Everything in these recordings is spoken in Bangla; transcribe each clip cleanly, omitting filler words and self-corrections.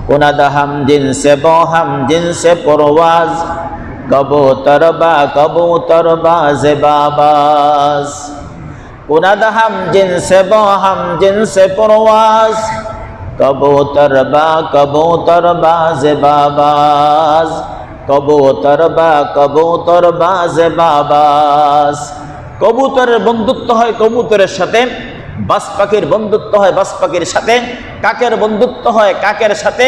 कुनद हम जिनसे बो हम जिनसे परवाज कबूतर बाज बाबाज कुनद हम जिनसे बो हम जिनसे परवाज कबूतर बाज बाबाज कबूतर बाज बाबाज কবুতরের বন্ধুত্ব হয় কবুতরের সাথে, বাজ পাখির বন্ধুত্ব হয় বাজ পাখির সাথে, কাকের বন্ধুত্ব হয় কাকের সাথে,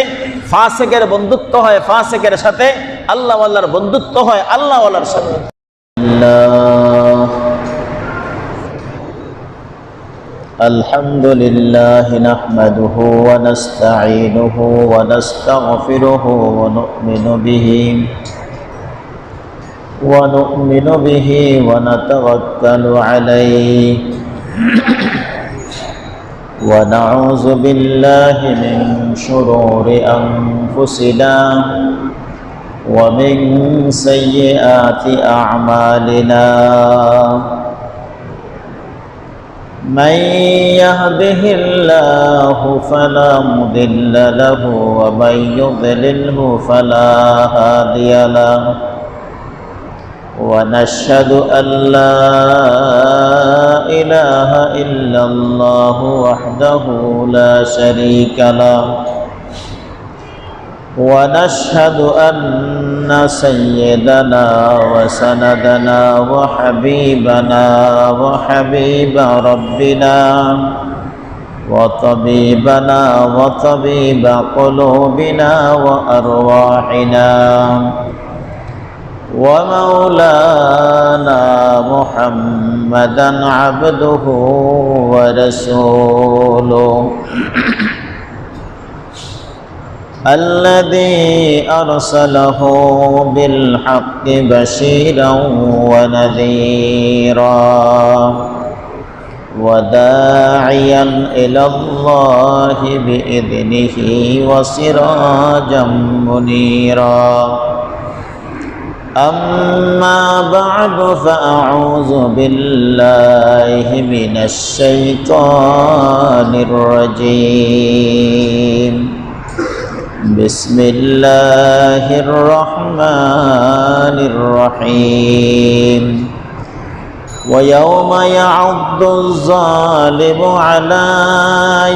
ফাসিকের বন্ধুত্ব হয় ফাসিকের সাথে, আল্লাহওয়ালার বন্ধুত্ব হয় আল্লাহওয়ালার সাথে। আলহামদুলিল্লাহ নাহমাদুহু ওয়া নাস্তাঈনুহু ওয়া নাস্তাগফিরুহু ওয়া ونؤمن به ونتوكل عليه ونعوذ بالله من شرور أنفسنا ومن سيئات أعمالنا من يهده الله فلا مضل له ومن يضلله فلا هادي له ونشهد أن لا إله إلا الله وحده لا شريك له ونشهد أن سيدنا وسندنا وحبيبنا وحبيب ربنا وطبيبنا وطبيب قلوبنا وأرواحنا ومولانا محمدا عبده ورسوله الذي أرسله بالحق بشيرا ونذيرا وداعيا إلى الله بإذنه وسراجا منيرا أما بعد فأعوذ بالله من الشيطان الرجيم بسم الله الرحمن الرحيم ويوم يعض الظالم على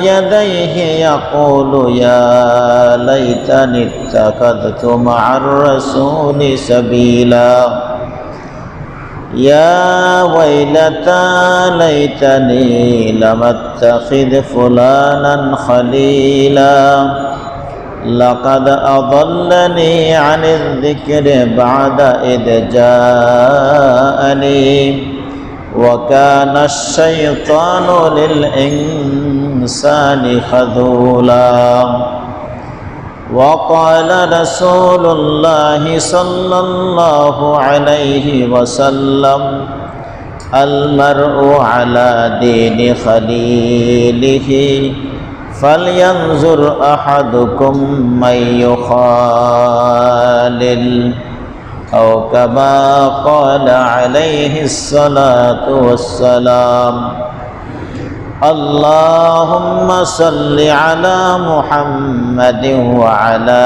يديه يقول يا ليتني اتخذت مع الرسول سبيلا يا ويلتى ليتني لم اتخذ فلانا خليلا لقد أضلني عن الذكر بعد إذ جاءني وكان الشيطان للإنسان خذولا وقال رسول الله صلى الله عليه وسلم المرء على دين خليله فلينظر أحدكم من يخالل أو كما قال عليه الصلاة والسلام اللهم صل على محمد وعلى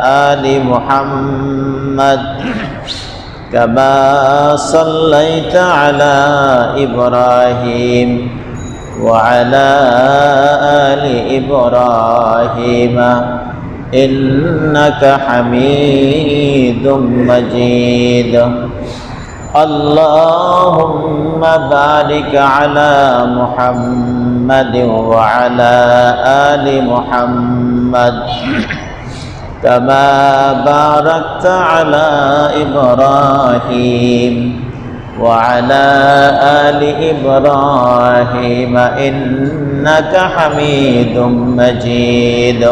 آل محمد كما صليت على إبراهيم وعلى آل إبراهيم إنك حميد مجيد اللهم بارك على محمد وعلى آل محمد كما باركت على إبراهيم وعلى آل إبراهيم إنك حميد مجيد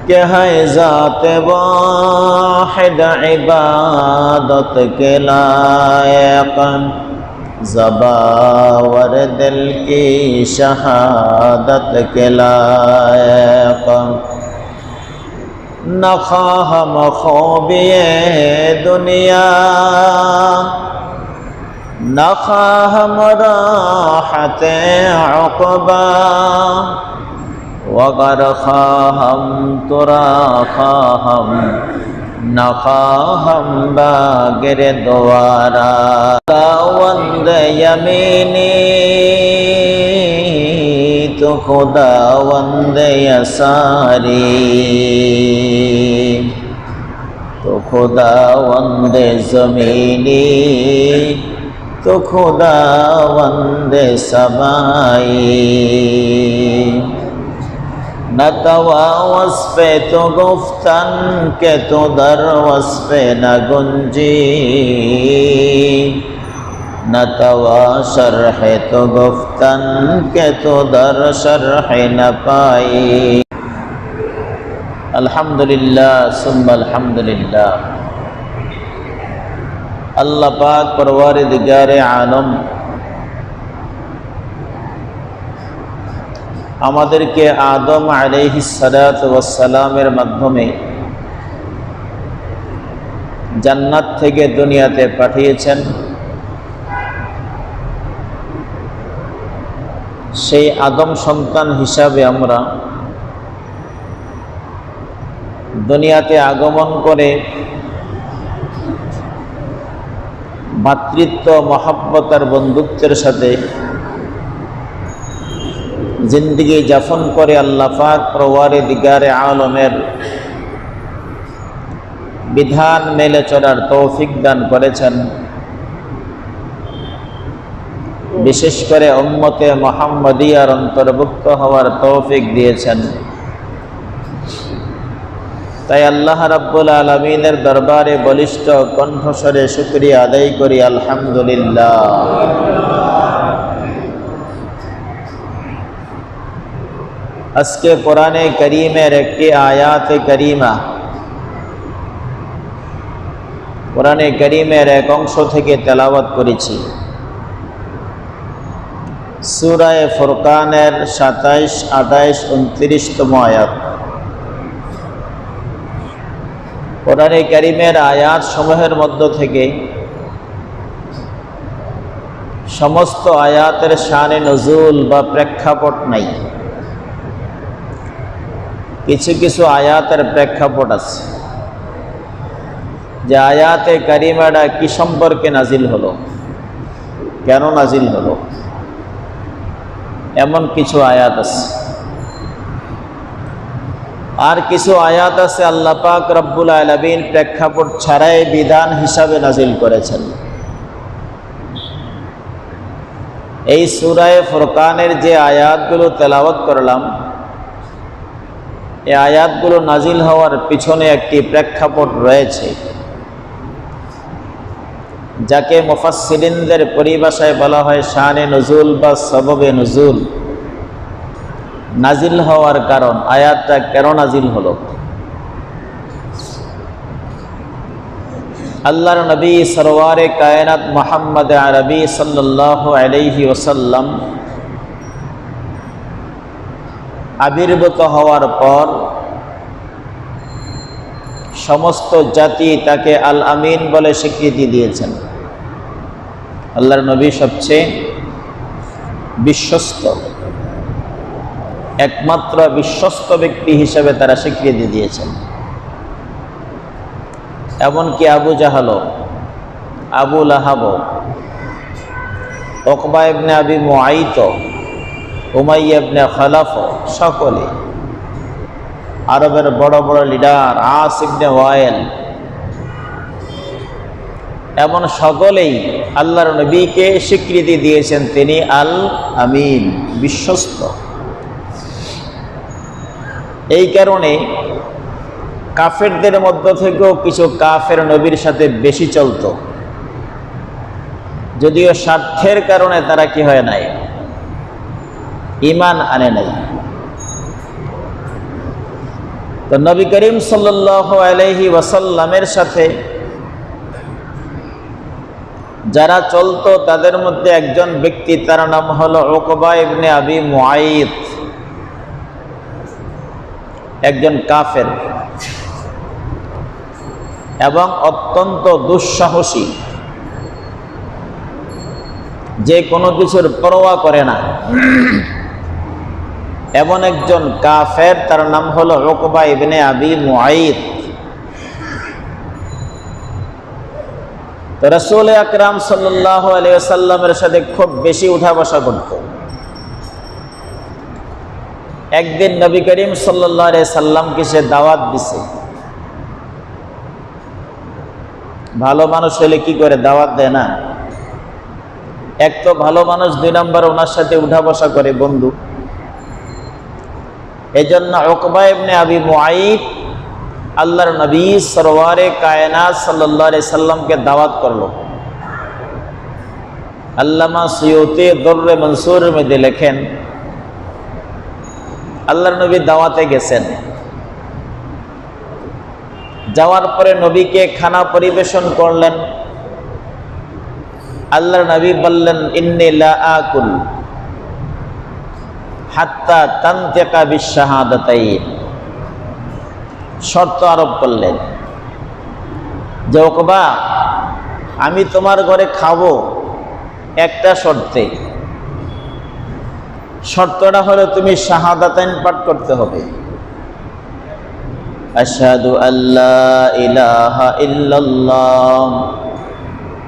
کہ ہے ذات واحد عبادت کے لائق زباور دل کی شہادت کے لائق نہ خواہم خوبی دنیا نہ خواہم راحت عقبا وقد خاهم ترى خاهم نخاهم باگر دوارا خداوند یمینی تو خداوند یساری تو خداوند زمینی تو خداوند سمائی نہ توا وصف تو گفتن کہ تو در وصف نہ گنجی نہ توا شرح تو گفتن کہ تو در شرح نہ پائی الحمدللہ ثم الحمدللہ আল্লাহ পাক পরওয়ারদিগারে আলম আমাদেরকে আদম আলাইহিস সালাতু ওয়াস সালামের মাধ্যমে জান্নাত থেকে দুনিয়াতে পাঠিয়েছেন। সেই আদম সন্তান হিসাবে আমরা দুনিয়াতে আগমন করে ভাতৃত্ব মহব্বত আর বন্ধুত্বের সাথে জিন্দেগি যাপন করে আল্লাহ পাক পরওয়ারদিগারে আলমের বিধান মেলে চলার তৌফিক দান করেছেন। বিশেষ করে উম্মতে মুহাম্মদিয়ার অন্তর্ভুক্ত হওয়ার তৌফিক দিয়েছেন। তাই আল্লাহ রাব্বুল আলামিনের দরবারে বলিষ্ঠ কণ্ঠস্বরে শুকরিয়া আদায় করি আলহামদুলিল্লাহ। আজকে কোরআনে কারীমের একটি আয়াতে কারীমা, কোরআনে কারীমের এক অংশ থেকে তেলাওয়াত করেছি। সূরা ফুরকানের 27, 28, 29তম আয়াত। কোরআনে কারীমের আয়াত সমূহের মধ্য থেকে সমস্ত আয়াতের শানে নজুল বা প্রেক্ষাপট নাই, কিছু কিছু আয়াতের প্রেক্ষাপট আছে। যে আয়াতে কারীমাটা কি সম্পর্কে নাজিল হলো, কেন নাজিল হলো, এমন কিছু আয়াত আছে। আর কিছু আয়াত আছে আল্লাহ পাক রব্বুল আলামিন প্রেক্ষাপট ছাড়াই বিধান হিসাবে নাজিল করেছেন। এই সূরা ফুরকানের যে আয়াতগুলো তেলাওয়াত করলাম, এই আয়াতগুলো নাজিল হওয়ার পিছনে একটি প্রেক্ষাপট রয়েছে, যাকে মুফাসসিরিনদের পরিভাষায় বলা হয় শানে নুজুল বা সববে নুজুল। নাজিল হওয়ার কারণ, আয়াতটা কেন নাজিল হলো। আল্লাহর নবী সরওয়ারে কায়নাত মুহাম্মদ আরবি সাল্লাল্লাহু আলাইহি ওয়াসাল্লাম আবির্ভূত হওয়ার পর সমস্ত জাতি তাকে আল আমিন বলে স্বীকৃতি দিয়েছেন। আল্লাহর নবী সবচেয়ে বিশ্বস্ত, একমাত্র বিশ্বস্ত ব্যক্তি হিসেবে তারা স্বীকৃতি দিয়েছেন। এমনকি আবু জাহাল, আবু লাহাব, উকবা ইবনে আবি মুআইত, উমাইয়া ইবনে খালাফ, সকলে আরবের বড় বড় লিডার, আস ইবনে ওয়াইল, এমন সকলেই আল্লাহর নবীকে স্বীকৃতি দিয়েছেন তিনি আল আমিন, বিশ্বস্ত। এই কারণে কাফেরদের মধ্য থেকেও কিছু কাফের নবীর সাথে বেশি চলত, যদিও স্বার্থের কারণে তারা কি হয় নাই, ঈমান আনে নাই। তো নবী করিম সাল্লাল্লাহু আলাইহি ওয়াসাল্লামের সাথে যারা চলতো তাদের মধ্যে একজন ব্যক্তি, তার নাম হলো উকবা ইবনে আবি মুআইত, একজন কাফের এবং অত্যন্ত দুঃসাহসী, যে কোনো কিছুর পরোয়া করে না। এমন একজন কাফের, তার নাম হলো উকবা ইবনে আবি মুআইত। তো রাসূল আকরাম সাল্লাল্লাহু আলাইহি ওয়াসাল্লামের সাথে খুব বেশি উঠা বসা করত। একদিন নবী করিম সাল্লাল্লাহু আলাইহি সাল্লামকে সে দাওয়াত দিছে। ভালো মানুষ হলে কি করে দাওয়াত দেয় না? এক তো ভালো মানুষ, 2 নম্বর ওনার সাথে উঠা বসা করে, বন্ধু। এজন্য উকবা ইবনে আবি মুআইত আল্লাহর নবী সরওয়ারে কায়নাত সাল্লাল্লাহু আলাইহি সাল্লামকে দাওয়াত করলো। আল্লামা সুয়ুতি দুররে মনসুরের মধ্যে লেখেন, আল্লাহর নবী দাওয়াতে গেছেন। যাওয়ার পরে নবীকে খানা পরিবেশন করলেন। আল্লাহর নবী বললেন, ইন্নী লা আকুল হাত্তা তানতিকা বিশ-শাহাদাতাইন। শর্ত আরোপ করলেন যে উকবা, আমি তোমার ঘরে খাবো একটা শর্তে। শর্তটা হলো তুমি শাহাদাতাইন পাঠ করতে হবে। আশহাদু আল্লা ইলাহা ইল্লাল্লাহ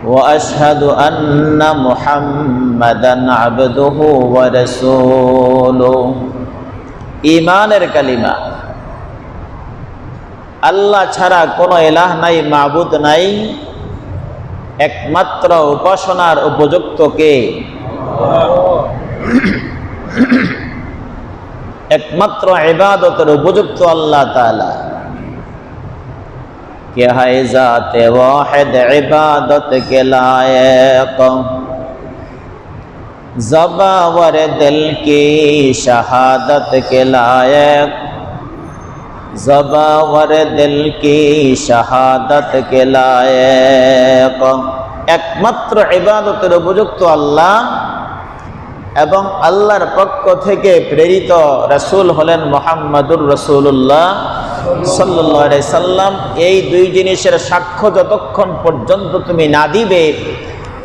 ওয়া আশহাদু আন্না মুহাম্মাদান আবদুহু ওয়া রাসূলুহু। ঈমানের কালিমা, আল্লাহ ছাড়া কোনো ইলাহ নাই, মাবুদ নাই, একমাত্র উপাসনার উপযুক্ত কে? একমাত্র ইবাদতের উপযুক্ত আল্লাহ তাআলা। কে হায় জাতে ওয়াহিদ ইবাদত কে লায়েক, ज़बा वर दिल की शहादत के लायक, ज़बा वर दिल की शहादत के लायक। একমাত্র ইবাদতের উপযুক্ত আল্লাহ এবং আল্লাহর পক্ষ থেকে প্রেরিত রাসূল হলেন মুহাম্মাদুর রাসূলুল্লাহ সাল্লাল্লাহু আলাইহি সাল্লাম। এই দুই জিনিসের সাক্ষ্য যতক্ষণ পর্যন্ত তুমি না দিবে,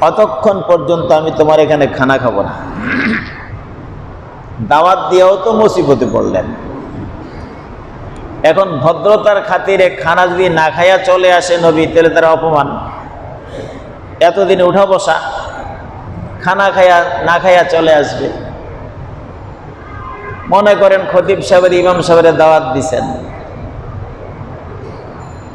অতক্ষণ পর্যন্ত আমি তোমার এখানে খানা খাবো না। দাওয়াত দিয়েও তো মুসিবতে পড়লেন। এখন ভদ্রতার খাতিরে খানা যদি না খাইয়া চলে আসে নবী, তাহলে তার অপমান। এতদিন উঠা বসা, খানা খাইয়া না খাইয়া চলে আসবে। মনে করেন খতিব সাহেবের, ইমাম সাহেবের দাওয়াত দিছেন,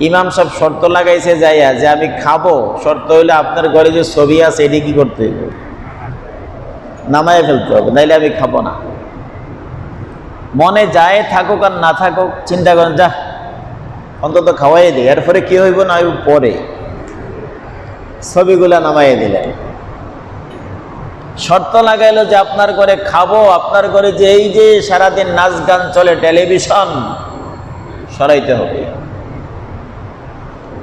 ইমাম সাহেব শর্ত লাগাইছে যাইয়া যে আমি খাবো, শর্ত হইলে আপনার ঘরে যে ছবি আছে এটি কি করতে হইবে? নামায় ফেলতে হবে, নাইলে আমি খাবো না। মনে যায় থাকুক আর না থাকুক, চিন্তা করেন যা অন্তত খাওয়াই দিই, এরপরে কি হইব না হইব পরে। ছবিগুলা নামাইয়ে দিলেন। শর্ত লাগাইলো যে আপনার ঘরে খাবো, আপনার ঘরে যে এই যে সারাদিন নাচ গান চলে, টেলিভিশন সরাইতে হবে।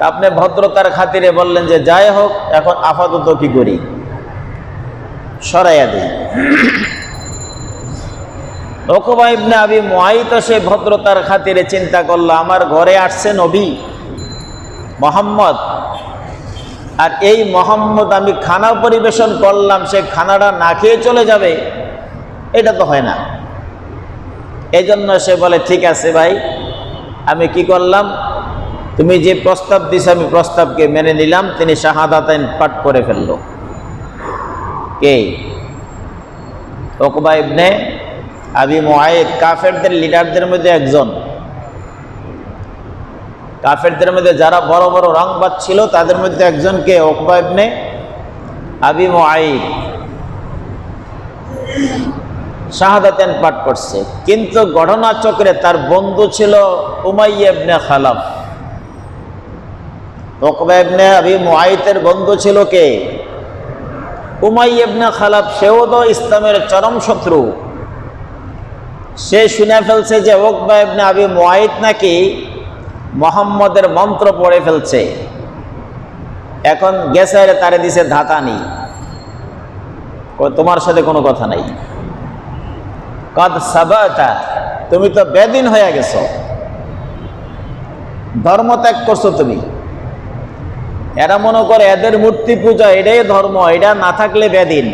আপনি ভদ্রতার খাতিরে বললেন যে যাই হোক, এখন আপাতত কি করি, সরাইয়া দিই। উকবা ইবনে আবি মুআইত সে ভদ্রতার খাতিরে চিন্তা করলো, আমার ঘরে আসছে নবী মুহাম্মদ, আর এই মুহাম্মদ আমি খানা পরিবেশন করলাম, সে খানাটা না খেয়ে চলে যাবে, এটা তো হয় না। এই জন্য সে বলে ঠিক আছে ভাই, আমি কি করলাম, তুমি যে প্রস্তাব দিছো আমি প্রস্তাবকে মেনে নিলাম। তিনি শাহাদাতাইন পাঠ করে ফেলল। কে? উকবা ইবনে আবি মুআইত, কাফেরদের লিডারদের মধ্যে একজন। কাফেরদের মধ্যে যারা বড় বড় রংবাজ ছিল তাদের মধ্যে একজনকে উকবা ইবনে আবি মুআইত শাহাদাতাইন পাঠ করছে। কিন্তু ঘটনাচক্রে তার বন্ধু ছিল উমাইয়া ইবনে খালাফ। উকবা ইবনে আবি মুআইতের বন্ধু ছিল কে? উমাইয়া ইবনে খালাফ। সেও তো ইসলামের চরম শত্রু। সে শুনে ফেলছে যে উকবা ইবনে আবি মুআইত নাকি মুহাম্মদের মন্ত্র পড়ে ফেলছে। এখন গেছে তারে দিছে ধাতানি, তোমার সাথে কোনো কথা নাই। কদ সাবাতা, তুমি তো বেদিন হয়ে গেছো, ধর্ম ত্যাগ করছো তুমি। এরা মনে করে এদের মূর্তি পূজা এটাই ধর্ম, এটা না থাকলে বেদিন।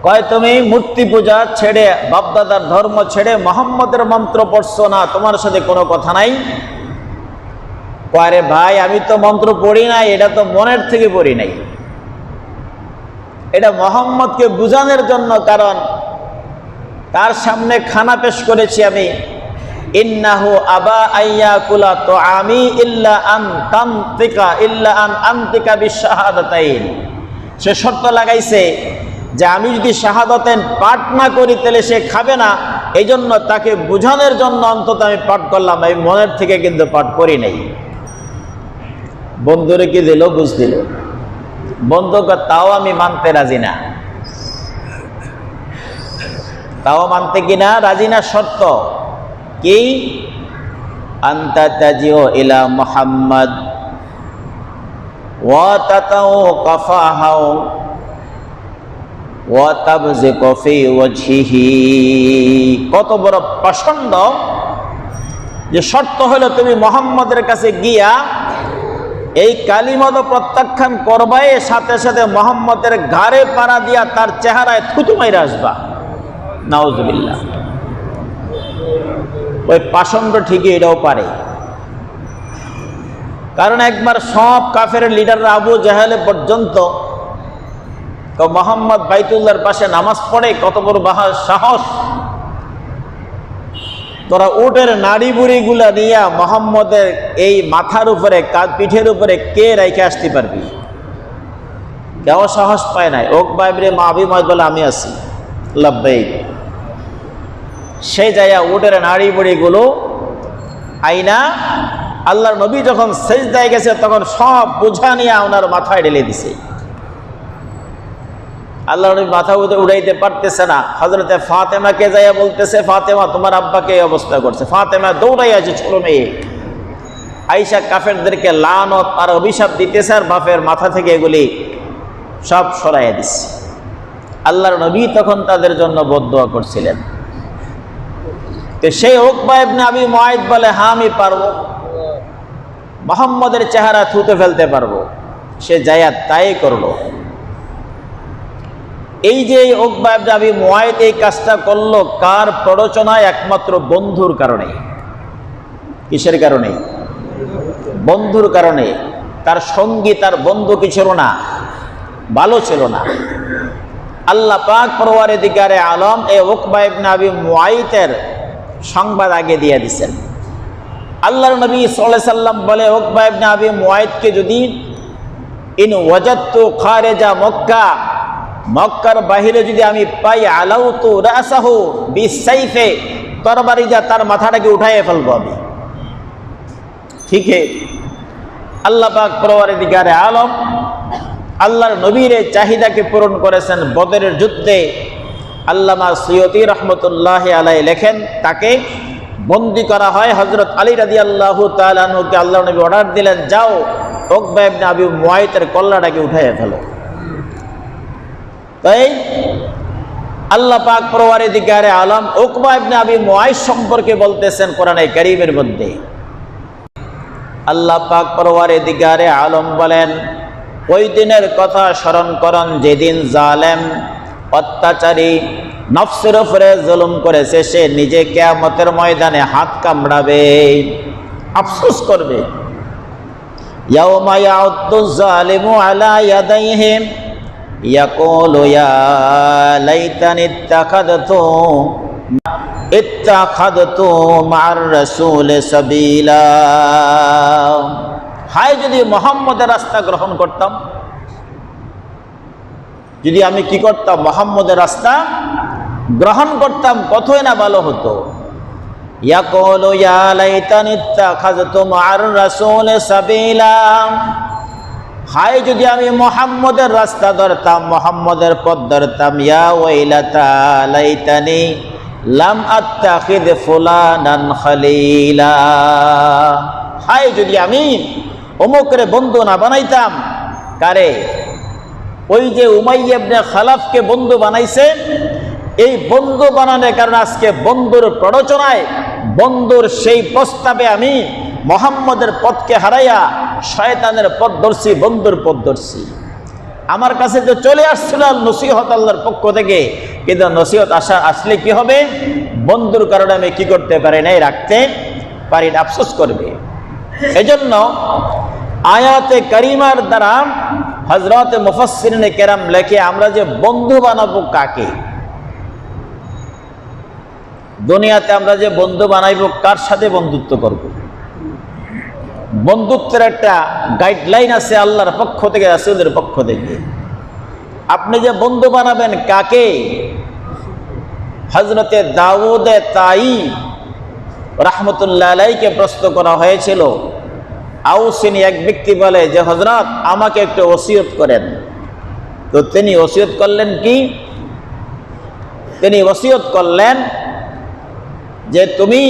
কয় তুমি মূর্তি পূজা ছেড়ে বাপদাদার ধর্ম ছেড়ে মোহাম্মদের মন্ত্র পড়ছো না, তোমার সাথে কোনো কথা নাই? কয় রে ভাই, আমি তো মন্ত্র পড়ি নাই, এটা তো মনের থেকে পড়ি নাই, এটা মোহাম্মদকে বুঝানোর জন্য, কারণ তার সামনে খানা পেশ করেছি আমি, ইন্নাহু আবা আইয়াকুলা তো আমি ইল্লা আন তান্তিকা ইল্লা আন আন্তিকা বিশাহাদাতাইন। সে শর্ত লাগাইছে যে আমি যদি শাহাদাতেন পাঠ না করি তাহলে সে খাবে না, এই জন্য তাকে বুঝানোর জন্য অন্তত আমি পাঠ করলাম, আমি মনের থেকে কিন্তু পাঠ করি নাই। বন্ধুরে কি দিল? বুঝ দিল। বন্ধুকে তাও আমি মানতে রাজি না, তাও মানতে কিনা রাজি না। শর্ত কি? আনতা তাজিও ইলা মুহাম্মদ ওয়া তাতাও কাফাহাও ওয়া তাবজিকু ফি ওয়াজহিহি। কত বড় প্রচন্ড যে শর্ত হলো তুমি মুহাম্মদের কাছে গিয়া এই কালিমা প্রত্যাখ্যান করবাই, সাথে সাথে মুহাম্মদের ঘাড়ে পাড়া দিয়া তার চেহারায় থুতু মাইরা আসবা। নাউজুবিল্লাহ। ওই পাষণ্ড ঠিকই এটাও পারে, কারণ একবার সব কাফের লিডাররা আবু জাহেলে পর্যন্ত মোহাম্মদ বাইতুল্লাহর পাশে নামাজ পড়ে, কত বড় সাহস! তোরা উটের নাড়ি বুড়ি গুলা নিয়ে মোহাম্মদের এই মাথার উপরে পিঠের উপরে কে রেখে আসতে পারবি? কেউ সাহস পায় নাই। উকবা ইবনে মাবিমাজ বলে আমি আছি, লাব্বাইক। সেই জায়গা উটের নাড়ি বুড়ি গুলো আইনা আল্লাহর নবী যখন সেজদায় গেছে তখন সব বোঝা নিয়ে ওনার মাথায় ঢেলে দিছে। আল্লাহ নবী মাথা উড়াইতে পারতেছে না। হযরতে ফাতেমাকে যাইয়া বলতেছে, ফাতেমা তোমার আব্বাকে এই অবস্থা করছে। ফাতেমা দৌড়াই আছে, ছোট মেয়ে। আয়েশা কাফেরদেরকে লানত আর অভিশাপ দিতেছে, আর বাপের মাথা থেকে এগুলি সব সরাইয়া দিচ্ছে। আল্লাহর নবী তখন তাদের জন্য বদদোয়া করছিলেন। তো সেই উকবা ইবনে আবি মুআইদ বলে, হ্যাঁ আমি পারবো, মুহাম্মদের চেহারা থুতে ফেলতে পারবো। সে যাইয়া তাই করলো। এই যে উকবা ইবনে আবি মুআইদ এই কাজটা করলো কার প্ররোচনায়? একমাত্র বন্ধুর কারণে। কিসের কারণে? বন্ধুর কারণে। তার সঙ্গী, তার বন্ধু কি ছিল না? ভালো ছিল না। আল্লাহ পাক পরওয়ারদিগারে আলম এই উকবা ইবনে আবি মুআইদের সংবাদ আগে দিয়ে দিচ্ছেন। আল্লাহর নবী সাল্লাল্লাহু আলাইহি সাল্লাম বলে, উকবা ইবনে আবি মুআইদকে যদি ইন ওয়াজাদতু খারিজা মক্কা, মক্কার বাহিরে যদি আমি পাই, আলাউতু রাসাহু বিসাইফে, তরবারি যা তার মাথাটাকে উঠাইয়ে ফেলবো আমি। ঠিক আল্লাহ পাক পরওয়ারদিগারে আলম আল্লাহর নবীর চাহিদাকে পূরণ করেছেন বদরের যুদ্ধে। আল্লামা সৈয়দী রহমতুল্লাহ আলাইহি লেখেন, তাকে বন্দী করা হয়। হযরত আলী রাদিয়াল্লাহু তাআলা আনহুকে আল্লাহ নবী অর্ডার দিলেন, যাও উকবা ইবনে আবি মুআইদের কল্লাটাকে উঠাইয়ে ফেলো। তাই আল্লাহ পাক পরওয়ারদিগারে আলম উকবা ইবনে আবি মুআইদ সম্পর্কে বলতেছেন কোরআনে কারীমের মধ্যে। আল্লাহ পাক পরওয়ারদিগারে আলম বলেন, ওই দিনের কথা স্মরণ করুন যেদিন জালেম অত্যাচারী নফসের উপরে জুলুম করেছে, সে নিজে কিয়ামতের ময়দানে হাত কামড়াবে, আফসোস করবে। ইয়াউমা ইয়াউদ্দু যালিমু আলা ইয়াদাইহি ইয়াকুলু ইয়া লাইতানি ইত্তাখাযতু মা'আর রাসূল সাবিলা। হায় যদি মুহাম্মদের রাস্তা গ্রহণ করতাম, যদি আমি কি করতাম? মুহাম্মদের রাস্তা গ্রহণ করতাম, কতই না ভালো হতো। ইয়াকুলু ইয়া লাইতানি ইত্তাখাযতু মা'আর রাসূল সাবিলা। হায় যদি আমি মুহাম্মদের রাস্তা ধরতাম, মুহাম্মদের পথ ধরতাম। ইয়া ওয়াইলাতা লাইতানি লাম আত্তাখিদ ফুলানান খালিলা। হায় যদি আমি অমুকের বন্ধু না বানাইতাম। কারে? ওই যে উমাইয়া ইবনে খালাফকে বন্ধু বানাইছে। এই বন্ধু বানানোর কারণে আজকে বন্ধুর প্ররোচনায়, বন্ধুর সেই প্রস্তাবে আমি মুহাম্মদের পথকে হারাইয়া শয়তানের পথ ধরছি, বন্ধুর পথ ধরছি। আমার কাছে তো চলে আসছিল নসিহত আল্লাহর পক্ষ থেকে, কিন্তু নসিহত আসলে কি হবে? বন্ধুর কারণে আমি কি করতে পারি নাই, রাখতে পারি না, আফসোস করবে। এজন্য আয়াতে কারিমার দ্বারা হযরত মুফাসসিরিনে কেরাম লেখে, আমরা যে বন্ধু বানাবো কাকে, দুনিয়াতে আমরা যে বন্ধু বানাইবো কার সাথে বন্ধুত্ব করব। বন্ধুত্বের একটা গাইডলাইন আছে আল্লাহর পক্ষ থেকে, রাসূলের পক্ষ থেকে। আপনি যে বন্ধু বানাবেন কাকে, হযরতে দাউদে তাই রাহমাতুল্লাহ আলাইহিকে প্রশ্ন করা হয়েছিল। আউসিনী এক ব্যক্তি বলে যে হযরত আমাকে একটু ওসিয়ত করেন। তো তিনি ওসিয়ত করলেন কি? তিনি ওসিয়ত করলেন যে তুমি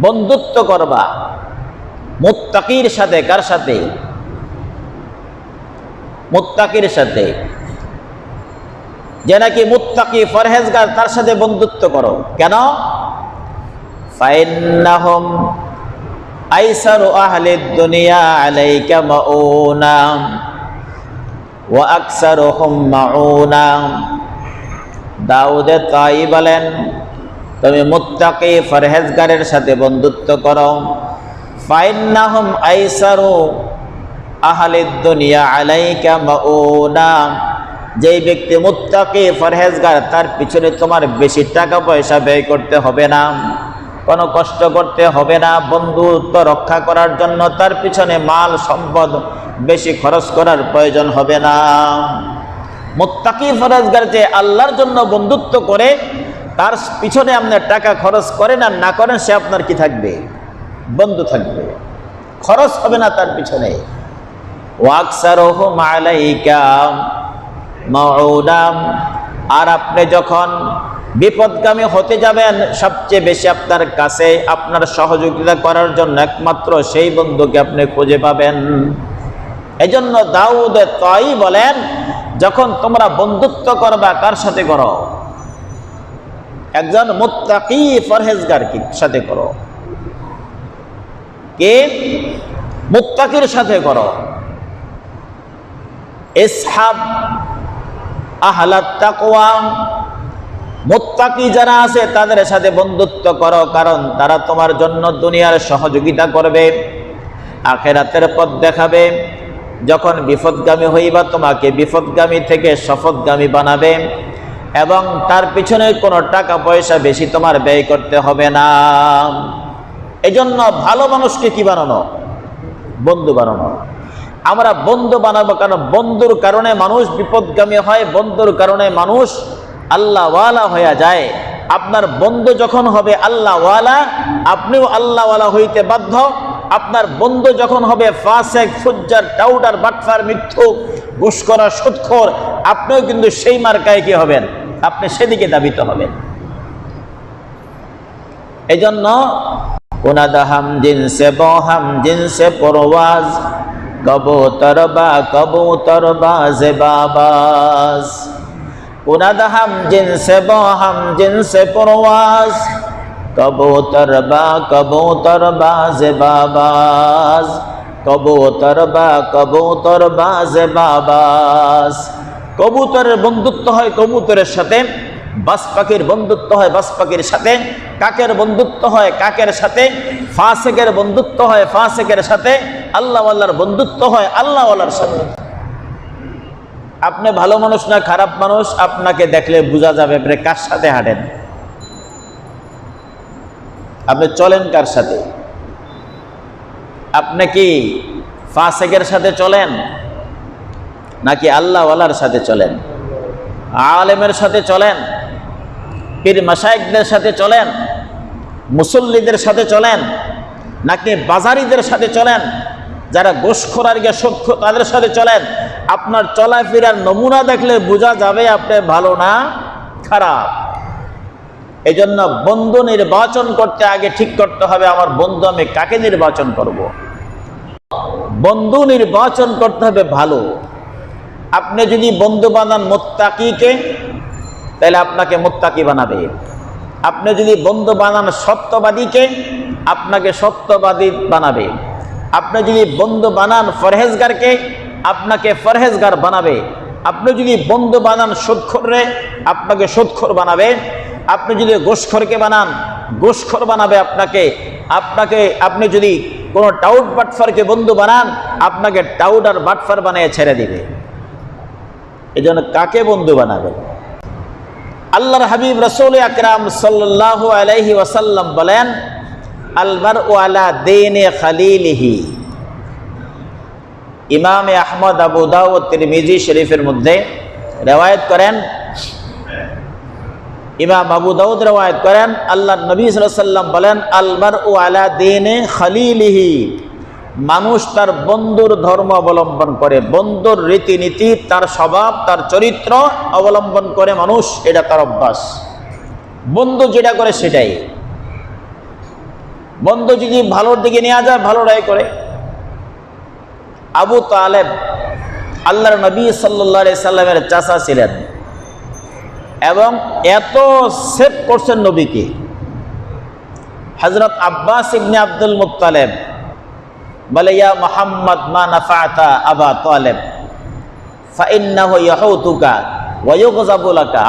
বন্ধুত্ব করবা মুত্তাকির সাথে। কার সাথে? মুত্তাকির সাথে। যে নাকি মুত্তাকি, পরহেজগার, তার সাথে বন্ধুত্ব করো। কেন? ফাইন্নাহুম আইসারু আহলিদ দুনিয়া আলাইকা মাউনা ওয়া আকসারুহুম মাউনা। দাউদে তাই বলেন, তুমি মুত্তাকি পরহেজগারের সাথে বন্ধুত্ব করো। ফাইন্নাহুম আইসারু আহলিদ দুনিয়া আলাইকা মাউনা। যেই ব্যক্তি মুত্তাকি পরহেজগার, তার পিছনে তোমার বেশি টাকা পয়সা ব্যয় করতে হবে না, কোনো কষ্ট করতে হবে না। বন্ধুত্ব রক্ষা করার জন্য তার পিছনে মাল সম্পদ বেশি খরচ করার প্রয়োজন হবে না। মুত্তাকি পরহেজগার যে আল্লাহর জন্য বন্ধুত্ব করে, তার পিছনে আপনি টাকা খরচ করেন আর না করেন, সে আপনার কি থাকবে? বন্ধু থাকবে, খরচ হবে না তার পিছনে। ওয়াকসারুহুম আলাইকা মাউনা। আর আপনি যখন বিপদগামী হতে যাবেন, সবচেয়ে বেশি আপনার কাছে আপনার সহযোগিতা করার জন্য একমাত্র সেই বন্ধুকে আপনি খুঁজে পাবেন। এজন্য দাউদ তাই বলেন, যখন তোমরা বন্ধুত্ব করবা কার সাথে করো? একজন মুত্তাকি পরহেজগার সাথে করো। কে? মুত্তাকির সাথে করো। ইসহাব আহলাত তাকওয়া। মুত্তাকি যারা আছে তাদের সাথে বন্ধুত্ব করো, কারণ তারা তোমার জন্য দুনিয়ার সহযোগিতা করবে, আখিরাতের পথ দেখাবে। যখন বিপদগামী হইবা, তোমাকে বিপদগামী থেকে সফলগামী বানাবে, এবং তার পিছনে কোনো টাকা পয়সা বেশি তোমার ব্যয় করতে হবে না। এজন্য ভালো মানুষকে কি বানানো? বন্ধু বানানো। আমরা বন্ধু বানাবো, কারণ বন্ধুর কারণে মানুষ বিপদগামী হয়, বন্ধুর কারণে মানুষ আল্লাহওয়ালা হয়ে যায়। আপনার বন্ধু যখন হবে আল্লাহওয়ালা, আপনিও আল্লাহওয়ালা হইতে বাধ্য। আপনার বন্ধু যখন হবে ফাসেক, ফুজ্জার, টাউটার, বাটফার, মিথ্যুক, ঘুষখোর, সুদখোর, আপনিও কিন্তু সেই মার্কায় কি হবেন? আপনি সেদিকে দাবিত হবেন। এজন্য কুনাদা হাম জিনসে বহাম জিনসে পরওয়াজ, কবুতর বাজ বাবাজ। কুনাদা হাম জিনসে বহাম জিনসে পরওয়াজ, কবুতর বাজ বাবাজ। কবুতর বাজ বাবাজ। কবুতরের বন্ধুত্ব হয় কবুতরের সাথে, বাজ পাখির বন্ধুত্ব হয় বাজ পাখির সাথে, কাকের বন্ধুত্ব হয় কাকের সাথে, ফাসেকের বন্ধুত্ব হয় ফাসেকের সাথে, আল্লাহওয়ালার বন্ধুত্ব হয় আল্লাহওয়ালার সাথে। আপনি ভালো মানুষ না খারাপ মানুষ, আপনাকে দেখলে বোঝা যাবে আপনি কার সাথে হাঁটেন, আপনি চলেন কার সাথে। আপনি কি ফাসেকের সাথে চলেন নাকি আল্লাহওয়ালার সাথে চলেন? আলেমের সাথে চলেন, পীর মাশায়েখদের সাথে চলেন, মুসল্লিদের সাথে চলেন, নাকি বাজারিদের সাথে চলেন, যারা গোশখোর আর সুদখোর তাদের সাথে চলেন? আপনার চলাফেরার নমুনা দেখলে বোঝা যাবে আপনি ভালো না খারাপ। এই জন্য বন্ধু নির্বাচন করতে আগে ঠিক করতে হবে, আমার বন্ধু আমি কাকে নির্বাচন করব। বন্ধু নির্বাচন করতে হবে ভালো। আপনি যদি বন্ধু বানান মুত্তাকিকে, তাহলে আপনাকে মুত্তাকি বানাবে। আপনি যদি বন্ধু বানান সত্যবাদীকে, আপনাকে সত্যবাদী বানাবে। আপনি যদি বন্ধু বানান পরহেজগারকে, আপনাকে পরহেজগার বানাবে। আপনি যদি বন্ধু বানান সুদখোররে, আপনাকে সুদখোর বানাবে। আপনি যদি ঘুষখোরকে বানান, ঘুষখোর বানাবে আপনাকে। আপনি যদি কোনো টাউট বাটফারকে বন্ধু বানান, আপনাকে টাউট আর বাটফার বানিয়ে ছেড়ে দিবে। এই জন্য কাকে বন্ধু বানাবে? আল্লাহর হাবিব রাসূল আকরাম সাল্লাল্লাহু আলাইহি ওয়াসাল্লাম বলেন, আল মারউ আলা দীনি খালিলিহি। ইমাম আহমদ, আবু দাউদ, তিরমিজি শরীফের মধ্যে রিওয়ায়াত করেন, ইমাম আবু দাউদ রিওয়ায়াত করেন, আল্লাহর নবী সাল্লাল্লাহু আলাইহি ওয়াসাল্লাম বলেন, আল মারউ আলা দীনি খালিলিহি। মানুষ তার বন্ধুর ধর্ম অবলম্বন করে, বন্ধুর রীতিনীতি, তার স্বভাব, তার চরিত্র অবলম্বন করে মানুষ। এটা তার অভ্যাস। বন্ধু যেটা করে সেটাই। বন্ধু যদি ভালোর দিকে নিয়ে যায়, ভালোটাই করে। আবু তালেব আল্লাহর নবী সাল্লাল্লাহু আলাইহি সাল্লামের চাচা ছিলেন এবং এত সেভ করছেন নবীকে। হযরত আব্বাস ইবনে আব্দুল মুত্তালিব বলে, ইয়া মুহাম্মদ মা নাফাতা আবা তালেব ফাইন্নাহু ইয়াহুতুকা ওয়া ইউগযাবু লাকা।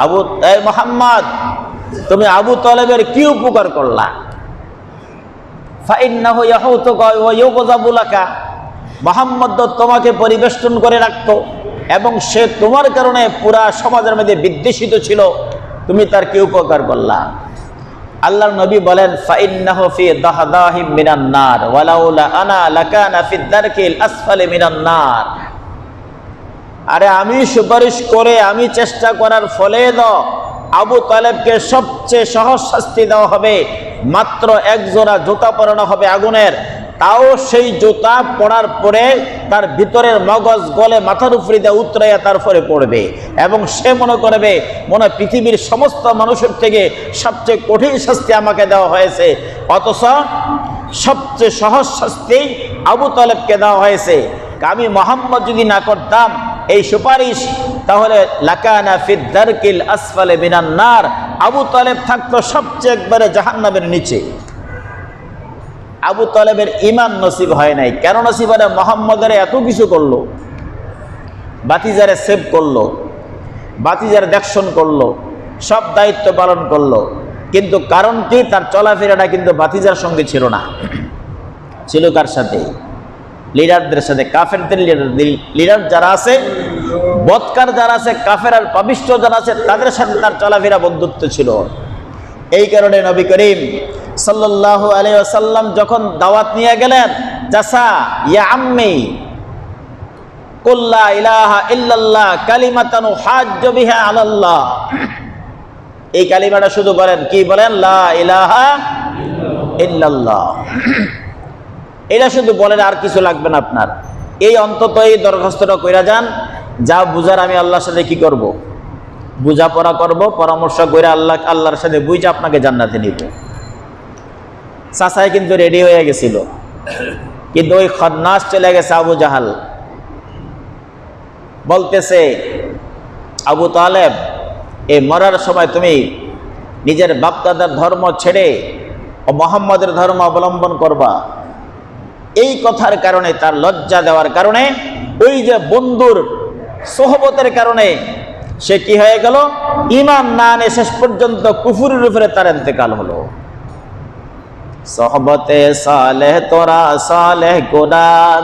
এই মুহাম্মদ, তুমি আবু তালেবের কি উপকার করলা? ফাইন্নাহু ইয়াহুতুকা ওয়া ইউগযাবু লাকা। মুহাম্মদ তোমাকে পরিবেষ্টন করে রাখতো এবং সে তোমার কারণে পুরা সমাজের মধ্যে বিদ্বেষিত ছিল, তুমি তার কি উপকার করলা? আল্লাহর নবী বলেন, ফাইন্নাহু ফি দাহদাহিম মিনান নার ওয়ালাউলা আনা লাকানা ফি দারকিল আসফালি মিনান নার। আরে আমি সুপারিশ করে, আমি চেষ্টা করার ফলে আবু তালেবকে সবচেয়ে সহজ শাস্তি দেওয়া হবে। মাত্র এক জোড়া জুতা পরানো হবে আগুনের, তাও সেই জুতা পড়ার পরে তার ভিতরের মগজ গলে মাথার উপরে দিয়ে উতরাইয়া তারপরে পড়বে এবং সে মনে করবে, মনে পৃথিবীর সমস্ত মানুষের থেকে সবচেয়ে কঠিন শাস্তি আমাকে দেওয়া হয়েছে, অথচ সবচেয়ে সহজ শাস্তি আবু তালেবকে দেওয়া হয়েছে। আমি মুহাম্মদ যদি না করতাম এই সুপারিশ, তাহলে লাকানা ফিদ দারকিল আসফালি মিনান নার, আবু তালেব থাকতো সবচেয়ে একবারে জাহান্নামের নিচে। আবু তালেবের ঈমান নসিব হয় নাই। কেন নসিব হয় না? মুহাম্মদের এত কিছু করলো, বাতিজারে সেভ করলো, বাতিজার দেখশন করলো, সব দায়িত্ব পালন করলো, কিন্তু কারণ কি? তার চলাফেরাটা কিন্তু বাতিজার সঙ্গে ছিল না, ছিল কার সাথে? লিডারদের সাথে। কাফেরদের লিডার যারা আছে, বদকার যারা আছে, কাফের আর পাপিষ্ঠ যারা আছে, তাদের সাথে তার চলাফেরা বন্ধুত্ব ছিল। এই কারণে নবী করিম সাল্লাল্লাহু আলাইহি ওয়াসাল্লাম যখন দাওয়াত নিয়ে গেলেন, চাচা ইয়া আম্মি কুল লা ইলাহা ইল্লাল্লাহ কালিমাতান হাজ্জু বিহা আলাল্লাহ। এই কালিমাটা শুধু বলেন, কি বলেন? লা ইলাহা ইল্লাল্লাহ। এটা শুধু বলেন, আর কিছু লাগবে না আপনার। এই অন্তত এই দরখাস্তটা কইরা যান, যা বুঝার আমি আল্লাহর সাথে কি করব? বুঝাপড়া করব, পরামর্শ করে আল্লাহর সাথে বুঝে আপনাকে জান্নাতে নিব। চাচাই কিন্তু রেডি হয়ে গেছিল, কিন্তু ওই খন্নাস চলে গেছে আবু জাহাল। বলতেছে, আবু তালেব, এই মরার সময় তুমি নিজের বাপদাদার ধর্ম ছেড়ে ও মুহাম্মদের ধর্ম অবলম্বন করবা। এই কথার কারণে, তার লজ্জা দেওয়ার কারণে, ওই যে বন্ধুর সোহবতের কারণে সে কি হয়ে গেল? ঈমান না আনে শেষ পর্যন্ত কুফরের উপরে তার ইন্তেকাল হলো। সোহবতে সালেহ তোরা সালেহ গুনাহ,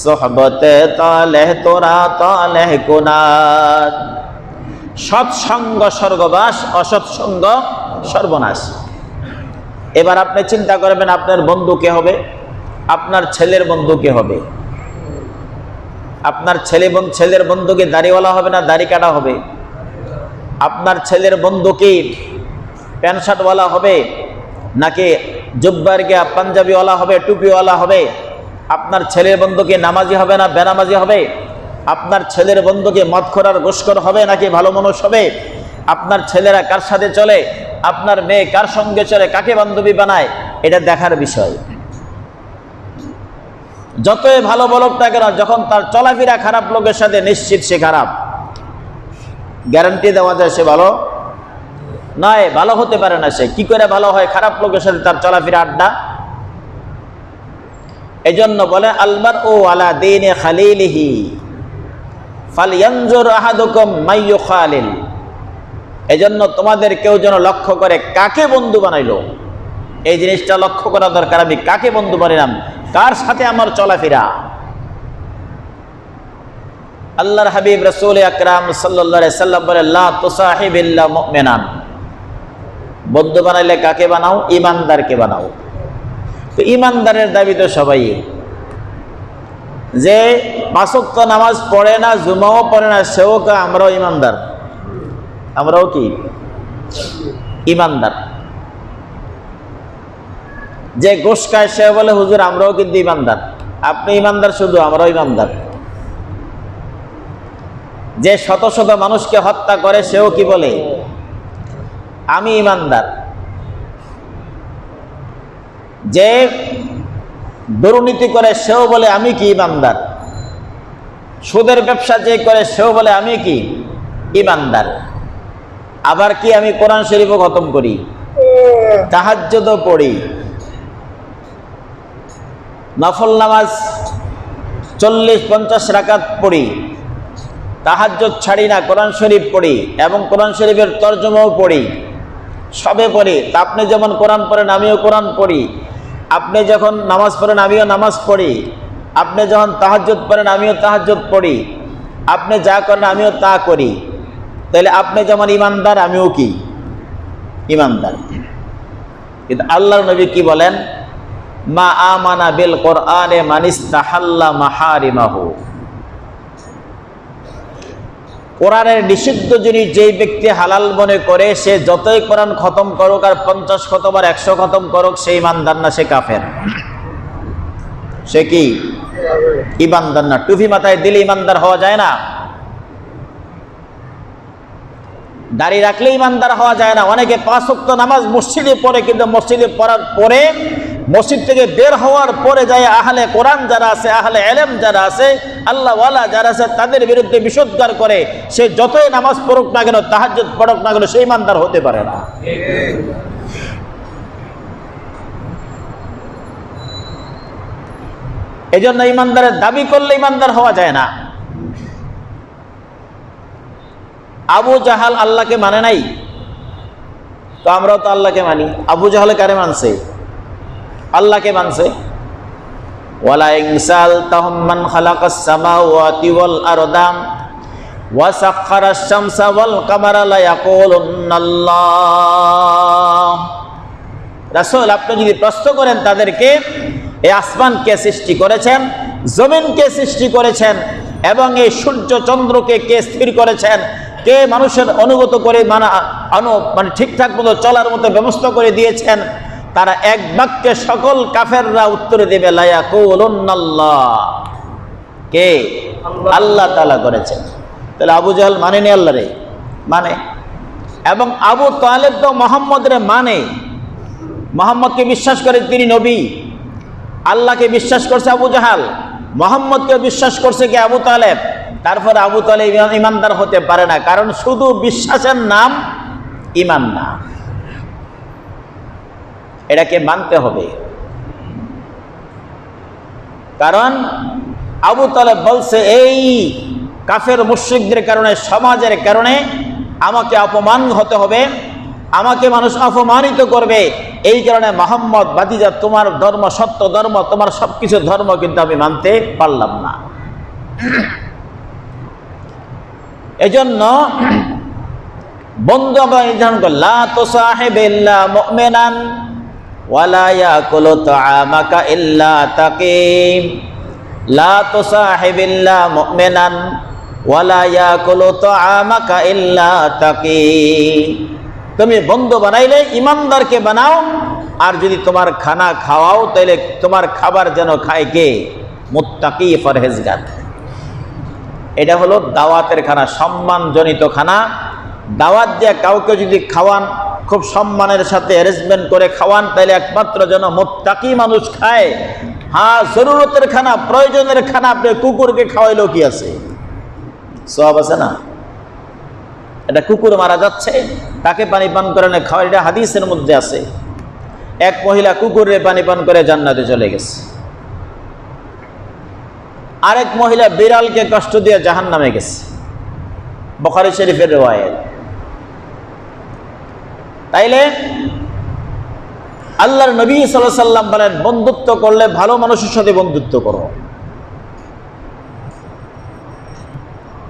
সোহবতে তালেহ তোরা তালেহ গুনাহ। সৎসঙ্গ স্বর্গবাস, অসৎসঙ্গ সর্বনাশ। এবার আপনি চিন্তা করবেন, আপনার বন্ধু কে হবে? আপনার ছেলের বন্ধু কে হবে? আপনার ছেলের বন্ধু কি দাড়িওয়ালা হবে না দাড়ি কাটা হবে? আপনার ছেলের বন্ধু কি প্যান্ট শার্টওয়ালা হবে নাকি জুব্বার কে পাঞ্জাবিওয়ালা হবে, টুপিওয়ালা হবে? আপনার ছেলের বন্ধু কি নামাজি হবে না বেনামাজি হবে? আপনার ছেলের বন্ধু কি মদখোর আর ঘুষখোর হবে নাকি ভালো মানুষ হবে? আপনার ছেলেরা কার সাথে চলে, আপনার মেয়ে কার সঙ্গে চলে, কাকে বান্ধবী বানায়, এটা দেখার বিষয়। যতই ভালো বলুক না কেন, যখন তার চলাফেরা খারাপ লোকের সাথে, নিশ্চিত সে খারাপ। গ্যারান্টি দেওয়া যায় সে ভালো নয়, ভালো হতে পারে না। সে কি করে ভালো হয়? খারাপ লোকের সাথে তার চলাফেরা, আড্ডা। এজন্য বলে আলমার ও আলা দীনে খালিলিহি ফালয়ানজুর আহাদুকুম মাইয়ু খালিল। এজন্য তোমাদের কেউ যেন লক্ষ্য করে কাকে বন্ধু বানাইলো। এই জিনিসটা লক্ষ্য করা দরকার, আমি কাকে বন্ধু বানাইলাম, কার সাথে আমার চলাফেরা। আল্লাহর হাবিব রাসূল আকরাম সাল্লাল্লাহু আলাইহি সাল্লাম বলে লা তুসাহিব ইল্লা মুমিনান, বন্ধু বানাইলে কাকে বানাও? ঈমানদারকে বানাও। তো ঈমানদারের দাবি তো সবাই, যে পাঁচ ওয়াক্ত নামাজ পড়ে না, জুমাও পড়ে না, সেও কা আমরাও ঈমানদার। আমরাও কি ঈমানদার? যে গোশ খায় সে বলে হুজুর আমরাও কিন্তু ঈমানদার। আপনি ঈমানদার শুধু, আমরাও ঈমানদার। যে শত শত মানুষকে হত্যা করে সেও কি বলে? আমি ঈমানদার। যে দুর্নীতি করে সেও বলে আমি কি ঈমানদার। সুদের ব্যবসা যে করে সেও বলে আমি কি ঈমানদার। আবার কি আমি কোরআন শরীফও খতম করি, তাহাজ্জুদও পড়ি, নফল নামাজ 40-50 রাকাত পড়ি, তাহাজ্জুদ ছাড়ি না, কোরআন শরীফ পড়ি এবং কোরআন শরীফের তরজমাও পড়ি, সবে পড়ি। তা আপনি যেমন কোরআন পড়েন আমিও কোরআন পড়ি, আপনি যখন নামাজ পড়েন আমিও নামাজ পড়ি, আপনি যখন তাহাজ্জুদ পড়েন আমিও তাহাজ্জুদ পড়ি, আপনি যা করেন আমিও তা করি। তাহলে আপনি যেমন ঈমানদার আমিও কি ঈমানদার। কিন্তু আল্লাহর নবী কি বলেন? মা আমানা বিল কোরআনে মান ইস্তাহাল্লা মাহারিমাহু, কোরআনের নিষিদ্ধ জিনিস যেই ব্যক্তি হালাল মনে করে সে যতই কোরআন খতম করুক আর 50 খতম আর 100 খতম করুক, সে ঈমানদার না, সে কাফের। সে কি ঈমানদার না। টুপি মাথায় দিলে ঈমানদার হওয়া যায় না, দাড়ি রাখলে ঈমানদার হওয়া যায় না। অনেকে 5 ওয়াক্ত নামাজ মসজিদে পড়ে, কিন্তু মসজিদে পড়ার পরে, মসজিদ থেকে বের হওয়ার পরে যায় আহলে কোরআন যারা আছে, আহলে ইলম যারা আছে, আল্লাহ ওয়ালা যারা আছে, তাদের বিরুদ্ধে বিষোদ্গার করে। সে যতই নামাজ পড়ুক না কেন, তাহাজ্জুদ পড়ুক না কেন, সে ঈমানদার হতে পারে না। এজন্য ঈমানদারের দাবি করলে ঈমানদার হওয়া যায় না। আবু জাহাল আল্লাহকে মানে নাই, তো আমরাও তো আল্লাহকে মানি। আবু জাহাল কারে মানছে? আল্লাহকে মানছে। ওয়ালা ইনসালতাহুম মান খালাকাস সামাওয়াতি ওয়াল আরদা ওয়া সাখখারাশ শামসা ওয়াল কামারা লা ইয়াকুলুন্নাল্লাহ। রাসূল, আপনি যদি প্রশ্ন করেন তাদেরকে, এই আসমান কে সৃষ্টি করেছেন, জমিন কে সৃষ্টি করেছেন, এবং এই সূর্য চন্দ্রকে কে স্থির করেছেন, কে মানুষের অনুগত করে মানে ঠিকঠাক মতো চলার মতো ব্যবস্থা করে দিয়েছেন, তারা এক বাক্যে সকল কাফেররা উত্তরে দেবে লা ইয়াকুলুন্নাল্লাহ। কে? আল্লাহ তাআলা করেছেন। তাহলে আবু জাহেল মানেনি আল্লাহরে? মানে। এবং আবু তালেব তো মুহাম্মদরে মানে, মুহাম্মদকে বিশ্বাস করে তিনি নবী। আল্লাহকে বিশ্বাস করছে আবু জাহাল, মুহাম্মদকে বিশ্বাস করছে কি আবু তালেব। তারপর আবু তালেব ঈমানদার হতে পারে না, কারণ শুধু বিশ্বাসের নাম ঈমান না, এটাকে মানতে হবে। কারণ আবু তালেব বলছে এই কাফের মুশরিকদের কারণে, সমাজের কারণে আমাকে অপমান হতে হবে, আমাকে মানুষ অপমানিত করবে। এই কারণে মুহাম্মদ বাতিজা, তোমার ধর্ম সত্য ধর্ম, তোমার সবকিছু ধর্ম কিন্তু আমি মানতে পারলাম না। এজন্য বন্ধু আমরা নির্ধারণ করি, লা তুসাহিব ইল্লা মুমিনান ওয়ালা ইয়াকুলু তাআমাকা ইল্লা তাকিম। লা তুসাহিব ইল্লা মুমিনান ওয়ালা ইয়াকুলু তাআমাকা ইল্লা তাকিম। তুমি বন্ধু বানাইলে ঈমানদারকে বানাও, আর যদি তোমার খানা খাওয়াও তাহলে তোমার খাবার যেন খায় কে? মুত্তাকি, পরহেজগার। এটা হলো দাওয়াতের খানা, সম্মানজনিত খানা। দাওয়াত দিয়ে কাউকে যদি খাওয়ান, খুব সম্মানের সাথে অ্যারেঞ্জমেন্ট করে খাওয়ান, তাহলে একমাত্র যেন মুত্তাকি মানুষ খায়। হ্যাঁ, জরুরতের খানা, প্রয়োজনের খানা আপনি কুকুরকে খাওয়াইলেও কি আছে? সওয়াব আছে না? এটা কুকুর মারা যাচ্ছে, তাকে পানি পান করে না খাওয়া, এটা হাদিসের মধ্যে আছে। এক মহিলা কুকুরে পানি পান করে জান্নাতে চলে গেছে। আরেক মহিলা বিড়ালকে কষ্ট দিয়ে জাহান্নামে গেছে, বুখারী শরীফের riwayat। তাইলে আল্লাহর নবী সাল্লাল্লাহু আলাইহি সাল্লাম বলেন, বন্ধুত্ব করলে ভালো মানুষের সাথে বন্ধুত্ব করো,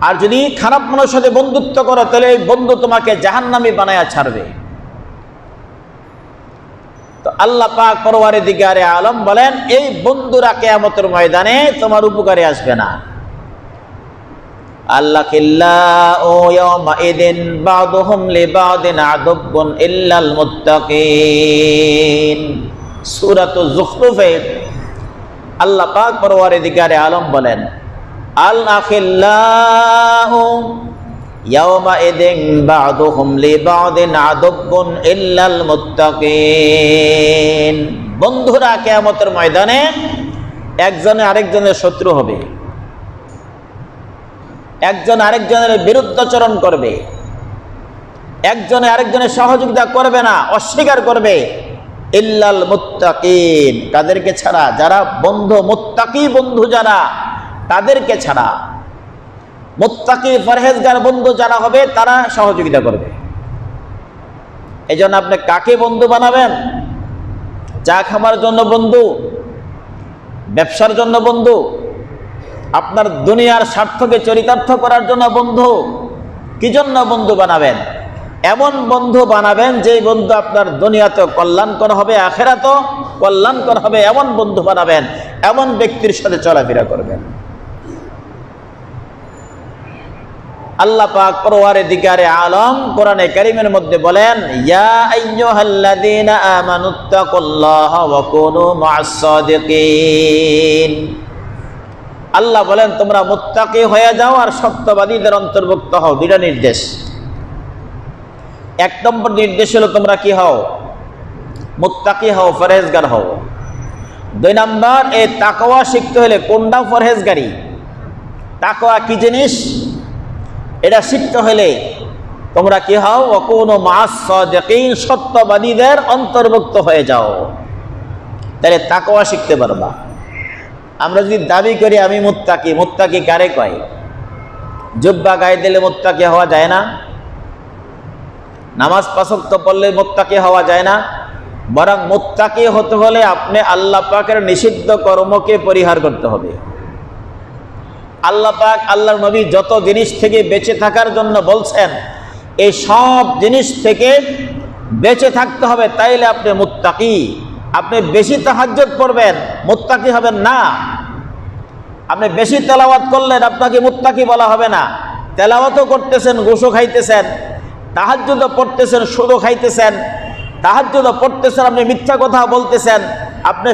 আর যদি খারাপ মানুষের সাথে বন্ধুত্ব করো তাহলে এই বন্ধু তোমাকে জাহান্নামী বানায়া ছাড়বে। তো আল্লাহ পাক পরওয়ারদিগারে আলম বলেন, এই বন্ধুরা কিয়ামতের ময়দানে তোমার উপকারে আসবে না। আল্লাহ কিল্লাউ ইয়াওমা ইদিন বা'দুহুম লিবা'দিন আদুব্বুন ইল্লাল মুত্তাকিন। সূরাতুজ যুখরুফে আল্লাহ পাক পরওয়ারদিগারে আলম বলেন, আল আখিল্লাউ ইয়াওমা ইদিন বা'দুহুম লিবা'দিন আদুব্বুন ইল্লাল মুত্তাকিন। বন্ধুরা কিয়ামতের ময়দানে একজনে আরেকজনের শত্রু হবে, একজন আরেকজনের বিরুদ্ধাচরণ করবে, একজনে আরেকজনের সহযোগিতা করবে না, অস্বীকার করবে। ইল্লাল মুত্তাকিন, তাদেরকে ছাড়া, যারা বন্ধু মুত্তাকি বন্ধু যারা, তাদেরকে ছাড়া। মুত্তাকি পরহেজগার বন্ধু যারা হবে তারা সহযোগিতা করবে। এই জন্য আপনি কাকে বন্ধু বানাবেন? চা খাবার জন্য বন্ধু, ব্যবসার জন্য বন্ধু, আপনার দুনিয়ার স্বার্থকে চরিতার্থ করার জন্য বন্ধু, কি জন্য বন্ধু বানাবেন? এমন বন্ধু বানাবেন যে বন্ধু আপনার দুনিয়াতে কল্যাণকর হবে, আখিরাতেও কল্যাণকর হবে, এমন বন্ধু বানাবেন, এমন ব্যক্তির সাথে চলাফেরা করবেন। আল্লাহ পাক পরওয়ারদিগারে আলম কোরআনে কারীমের মধ্যে বলেন, ইয়া আইয়ুহাল্লাযীনা আমানুত্তাকুল্লাহা ওয়া কুনু মা'আস সাদিকিন। আল্লাহ বলেন, তোমরা মুত্তাকি হয়ে যাও আর সত্যবাদীদের অন্তর্ভুক্ত হও। দুইটা নির্দেশ। এক নম্বর নির্দেশ হলো তোমরা কি হও? মুত্তাকি হও, পরহেজগার হও। দুই নম্বর, এই তাকওয়া শিখতে হলে কোনটা পরহেজগারি, তাকওয়া কি জিনিস, এটা শিখতে হলে তোমরা কি হও? ওয়া কুনু মা'আস সাদিকিন, সত্যবাদীদের অন্তর্ভুক্ত হয়ে যাও, তাহলে তাকওয়া শিখতে পারবা। আমরা যদি দাবি করি আমি মুত্তাকি, মুত্তাকি কারে কয়? জুব্বা গায়ে দিলে মুত্তাকি হওয়া যায় না, নামাজ পাঁচ ওয়াক্ত পড়লে মুত্তাকি হওয়া যায় না। বরং মুত্তাকি হতে হলে আপনি আল্লাহ পাকের নিষিদ্ধ কর্মকে পরিহার করতে হবে। আল্লাহ পাক, আল্লাহর নবী যত জিনিস থেকে বেঁচে থাকার জন্য বলছেন, এই সব জিনিস থেকে বেঁচে থাকতে হবে, তাইলে আপনি মুত্তাকি। আপনি বেশি তাহাজ্জুদ পড়বেন, মুত্তাকি হবেন না। আপনি বেশি তেলাওয়াত করলেন, আপনাকে মুত্তাকি বলা হবে না। তেলাওয়াতও করতেছেন, ঘুষও খাইতেছেন, তাহাজ্জুদও পড়তেছেন, সুদও খাইতেছেন, তাহাজ্জুদও পড়তেছেন, আপনি মিথ্যা কথা বলতেছেন, আপনি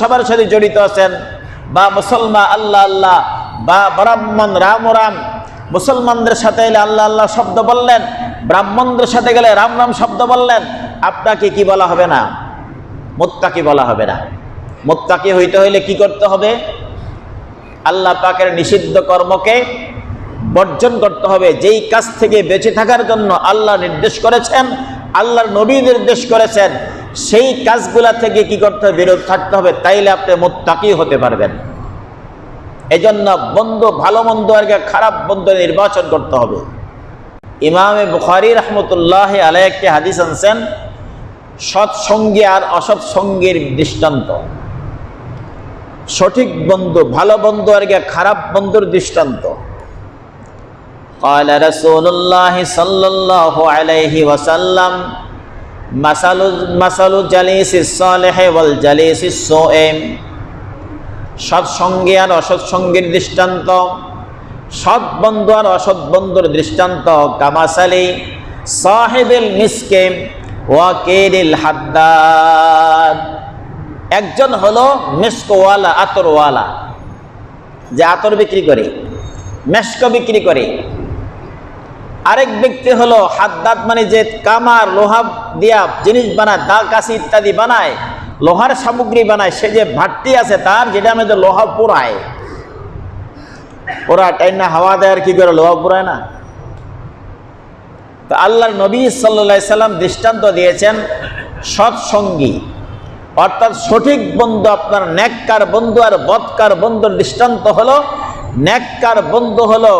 সবার সাথে জড়িত আছেন। বা মুসলমান আল্লাহ আল্লাহ, বা ব্রাহ্মণ রাম রাম, মুসলমানদের সাথে এলে আল্লাহ আল্লাহ শব্দ বললেন, ব্রাহ্মণদের সাথে গেলে রাম রাম শব্দ বললেন, আপনাকে কি বলা হবে না? মুত্তাকি বলা হবে না। মুত্তাকি হইতে হইলে কি করতে হবে? আল্লাহ পাকের নিষিদ্ধ কর্মকে বর্জন করতে হবে। যেই কাজ থেকে বেঁচে থাকার জন্য আল্লাহ নির্দেশ করেছেন, আল্লাহর নবী নির্দেশ করেছেন, সেই কাজগুলা থেকে কি করতে হবে? বিরত থাকতে হবে, তাইলে আপনি মুত্তাকি হতে পারবেন। এজন্য বন্ধু, ভালো বন্ধু আর খারাপ বন্ধু নির্বাচন করতে হবে। ইমামে বুখারী রাহমাতুল্লাহ আলাইহি একটি হাদিস আনছেন, সৎসঙ্গী আর অসৎ সঙ্গীর দৃষ্টান্ত। সঠিক বন্ধু, ভালো বন্ধু আর খারাপ বন্ধুর দৃষ্টান্ত। قال رسول الله صلى الله عليه وسلم مثل جليس الصالح والجليس السوء। সৎসঙ্গী আর অসৎ সঙ্গীর দৃষ্টান্ত, সৎ বন্ধু আর অসৎ বন্ধুর দৃষ্টান্ত কামাসালি সাহিবিল মিসকে ওয়া কিরিল হাদ্দাদ। একজন হলো মিসকওয়ালা, আতরওয়ালা, যে আতর বিক্রি করে, মেশক বিক্রি করে। আরেক ব্যক্তি হলো হাদ্দাদ, মানে যে কামার, লোহা দিয়া জিনিস বানায়, দা কাশি ইত্যাদি বানায়, লোহার সামগ্রী বানায়। সে যে ভাট্টি আছে তার, যেটা আমাদের লোহা পোড়ায়, ওরা টাইনা হাওয়া দেয় আর কি করে, লোহা পোড়ায় না। তো আল্লাহর নবী সাল্লাল্লাহু আলাইহি সাল্লাম দৃষ্টান্ত দিয়েছেন সৎসঙ্গী অর্থাৎ সঠিক বন্ধু আপনার নেককার বন্ধু, আর বদকার বন্ধুর দৃষ্টান্ত হলো, নেককার বন্ধু হলো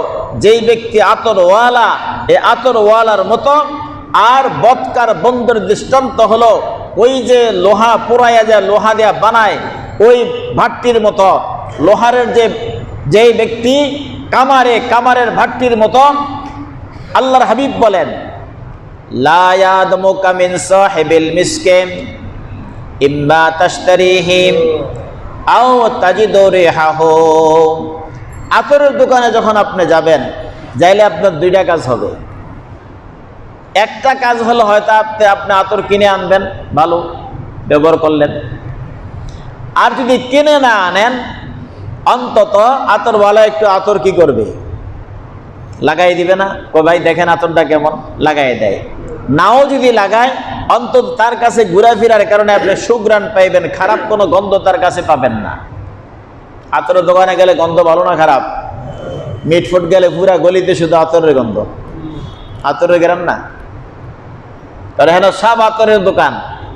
যেই ব্যক্তি আতরওয়ালা, এই আতরওয়ালার মতো। আর বদকার বন্ধুর দৃষ্টান্ত হলো ওই যে লোহা পোড়াইয়া যায়, লোহা দিয়া বানায় ওই ভাট্টির মতো, লোহারের যেই ব্যক্তি কামারের ভাট্টির মতো। আল্লাহর হাবিব বলেন, লা ইয়াদমুকা মিন সাহিবিল মিসকিন ইম্মা তাশতারিহিম আও তাজিদু রিহাহু। আতরের দোকানে যখন আপনি যাবেন, যাইলে আপনার দুইটা কাজ হবে। একটা কাজ হলো হয়তো আপনি আতর কিনে আনবেন, ভালো ব্যবহার করলেন। আর যদি কিনে না আনেন, অন্তত আতরওয়ালা একটু আতর কি করবে, লাগাই দিবে না? ও ভাই দেখেন আতরটা কেমন, লাগাই দেয়। নাও যদি লাগায়, অন্তত তার কাছে ঘোরাফেরার কারণে আপনি সুঘ্রাণ পাইবেন, খারাপ কোনো গন্ধ তার কাছে পাবেন না। আতরের দোকানে গেলে গন্ধ ভালো না খারাপ? মিটফুট গেলে পুরা গলিতে শুধু আতরের গন্ধ, আতরের গ্রাম না। তাহলে হেন সব আতরের দোকান,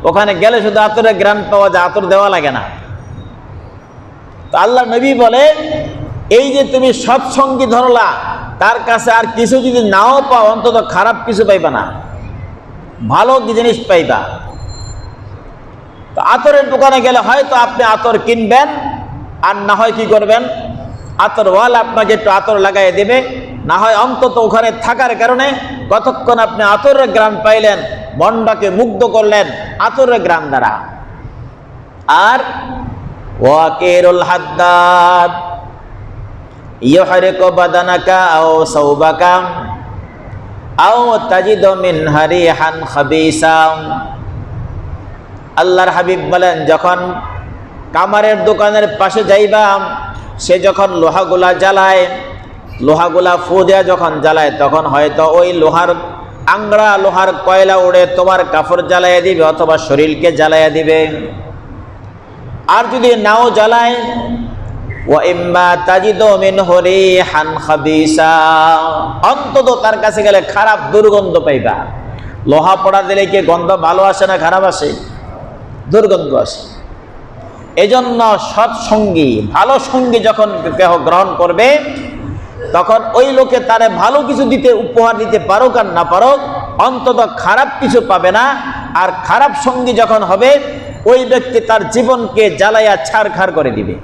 ওখানে গেলে শুধু আতরের গ্রাম পাওয়া যায়, আতর দেওয়া লাগে না। তো আল্লাহ নবী বলে, এই যে তুমি সৎসঙ্গী ধরলা, তার কাছে আর কিছু যদি নাও পাও, অন্তত খারাপ কিছু পাইবা না, ভালো জিনিস পাইবা। তো আতরের দোকানে গেলে হয়তো আপনি আতর কিনবেন, আর না হয় কি করবেন, আতরওয়ালা আপনাকে একটু আতর লাগাই দেবে। না হয় অন্তত ওখানে থাকার কারণে কতক্ষণ আপনি আতরের গ্রাম পাইলেন, মনটাকে মুগ্ধ করলেন আতরের গ্রাম দ্বারা। আর ওয়াকিরুল হাদ্দাদ ইউহরিকু বাদানাকা আও সাওবাকা আও তাজিদু মিন হারিহান খাবিসা। আল্লাহর হাবিব বলেন, যখন কামারের দোকানের পাশে যাইবা, সে যখন লোহাগুলা জ্বালায়, লোহাগুলা ফু দেয়া যখন জ্বালায়, তখন হয়তো ওই লোহার আংড়া, লোহার কয়লা উড়ে তোমার কাপড় জ্বালাইয়া দিবে অথবা শরীরকে জ্বালাইয়া দিবে। আর যদি নাও জ্বালায়, ওয়া ইম্মা তাজিদু মিনহু রিহান খাবিসা, অন্তত তার কাছে গেলে খারাপ দুর্গন্ধ পাইবা। লোহা পোড়া দিলে কি গন্ধ ভালো আসে না খারাপ আসে? দুর্গন্ধ আসে। এজন্য সৎসঙ্গী, ভালো সঙ্গী যখন কেহ গ্রহণ করবে, তখন ওই লোকে তারে ভালো কিছু দিতে, উপহার দিতে পারুক আর না পারুক, অন্তত খারাপ কিছু পাবে না। আর খারাপ সঙ্গী যখন হবে, ওই ব্যক্তি তার জীবনকে জ্বালাইয়া ছারখার করে দিবে।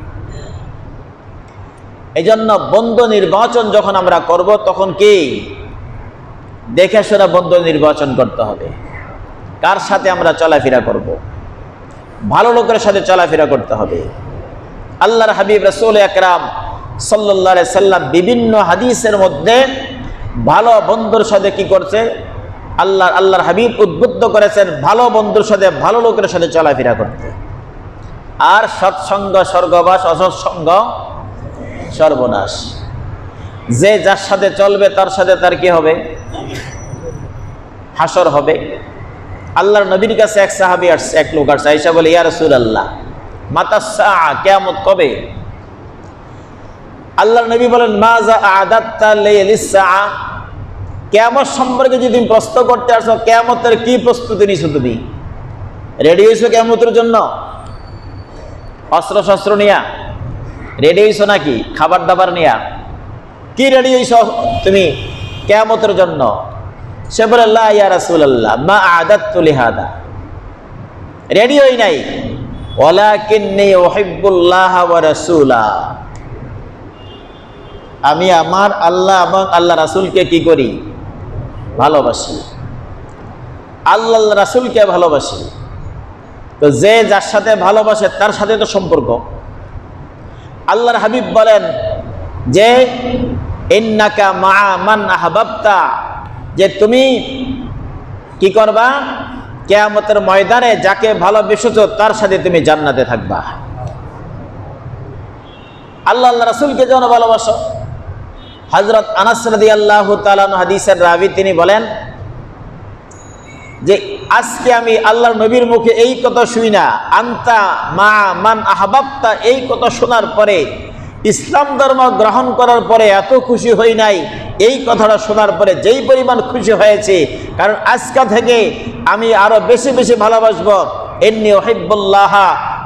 এজন্য বন্ধু নির্বাচন যখন আমরা করব, তখন কি দেখে শুনে বন্ধু নির্বাচন করতে হবে। কার সাথে আমরা চলাফেরা করব, ভালো লোকের সাথে চলাফেরা করতে হবে। আল্লাহর হাবিব রাসূল আকরাম সাল্লাল্লাহু আলাইহি সাল্লাম বিভিন্ন হাদিসের মধ্যে ভালো বন্ধুর সাথে কি করছে, আল্লাহর হাবিব উদ্বুদ্ধ করেছেন ভালো বন্ধুর সাথে, ভালো লোকের সাথে চলাফেরা করতে। আর সৎসঙ্গ স্বর্গবাস, অসৎসঙ্গ সর্বনাশ। যে যার সাথে চলবে তার সাথে তার কি হবে, হাসর হবে। আল্লাহর নবীর কাছে এক সাহাবী আসছে, এক লোক আসছে, আয়েশা বলে, ইয়া রাসূলুল্লাহ মাতা সাআ, কিয়ামত কবে? আল্লাহর নবী বলেন, মাজা আ'দাত্তা লিস সাআ, কিয়ামত সম্পর্কে যদি তুমি প্রশ্ন করতে আসো, কিয়ামতের কি প্রস্তুতি নিছো? তুমি রেডি হইছো কিয়ামতের জন্য? অস্ত্র শস্ত্র নিয়া রেডি হইছো নাকি? খাবার দাবার নিয়া কি রেডি হইছো তুমি কিয়ামতের জন্য? সে বলে, লা ইয়া রাসূলুল্লাহ মা আ'দাততু লিহাদা, রেডি হই নাই। ওয়ালাকিন্নী উহিব্বুল্লাহ ওয়া রাসূলা, আমি আমার আল্লাহ এবং আল্লাহ রাসূলকে কি করি, ভালোবাসি। আল্লাহ রাসূলকে ভালোবাসি। তো যে যার সাথে ভালোবাসে তার সাথে তো সম্পর্ক। আল্লাহর হাবিব বলেন যে ইন্নাকা মা'a মান আহবাবতা, যে তুমি কি করবা, কিয়ামতের ময়দানে যাকে ভালোবেসেছো তার সাথে তুমি জান্নাতে থাকবা। আল্লাহ রাসূলকে যেন ভালোবাসো। হযরত আনাস রাদিয়াল্লাহু তাআলা হাদিসের রাবী, তিনি বলেন যে আজকে আমি আল্লাহর নবীর মুখে এই কথা শুই না, আনতা মা মান আহবাবতা, এই কথা শোনার পরে, ইসলাম ধর্ম গ্রহণ করার পরে এত খুশি হই নাই এই কথাটা শোনার পরে যেই পরিমাণ খুশি হয়েছে। কারণ আজকে থেকে আমি আরো বেশি বেশি ভালোবাসবো ইন্নী উহিব্বুল্লাহ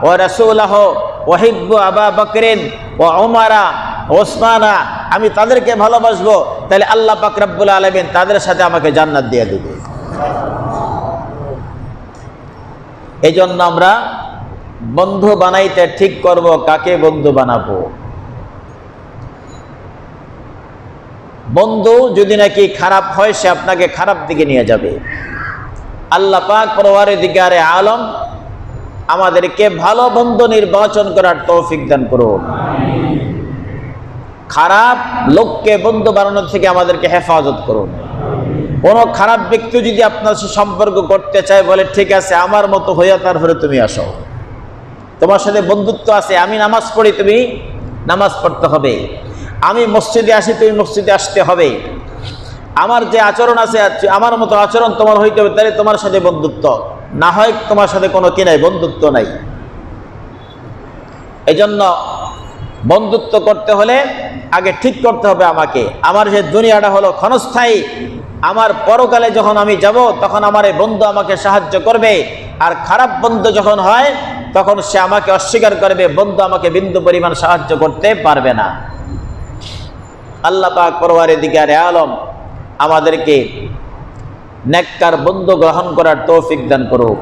ওয়া রাসূলাহু ওয়া উহিব্বু আবু বকরিন ওয়া উমারা ওসমানা, আমি তাদেরকে ভালোবাসবো, তাহলে আল্লাহ পাক রব্বুল আলামিন তাদের সাথে আমাকে জান্নাত দিয়ে দিবে। এই জন্য আমরা বন্ধু বানাইতে ঠিক করব কাকে বন্ধু বানাবো। বন্ধু যদি নাকি খারাপ হয় সে আপনাকে খারাপ দিকে নিয়ে যাবে। আল্লাহ পাক পরওয়ারদিগারে আলম আমাদেরকে ভালো বন্ধু নির্বাচন করার তৌফিক দান করুন। খারাপ লোককে বন্ধু বানানোর থেকে আমাদেরকে হেফাজত করুন। কোনো খারাপ ব্যক্তি যদি আপনার সাথে সম্পর্ক করতে চায়, বলে ঠিক আছে আমার মতো হইয়া তারপরে তুমি আসো, তোমার সাথে বন্ধুত্ব আছে, আমি নামাজ পড়ি তুমি নামাজ পড়তে হবে, আমি মসজিদে আসি তুমি মসজিদে আসতে হবে, আমার যে আচরণ আছে আমার মতো আচরণ তোমার হইতে হবে, তাহলে তোমার সাথে বন্ধুত্ব, না হয় তোমার সাথে কোনো কি নাই, বন্ধুত্ব নাই। এই জন্য বন্ধুত্ব করতে হলে আগে ঠিক করতে হবে আমাকে, আমার যে দুনিয়াটা হলো ক্ষণস্থায়ী, আমার পরকালে যখন আমি যাব তখন আমার এই বন্ধু আমাকে সাহায্য করবে, আর খারাপ বন্ধু যখন হয় তখন সে আমাকে অস্বীকার করবে, বন্ধু আমাকে বিন্দু পরিমাণ সাহায্য করতে পারবে না। আল্লাহ পাক পরওয়ারদিগারে আলম আমাদেরকে নেককার বন্ধু গ্রহণ করার তৌফিক দান করুক।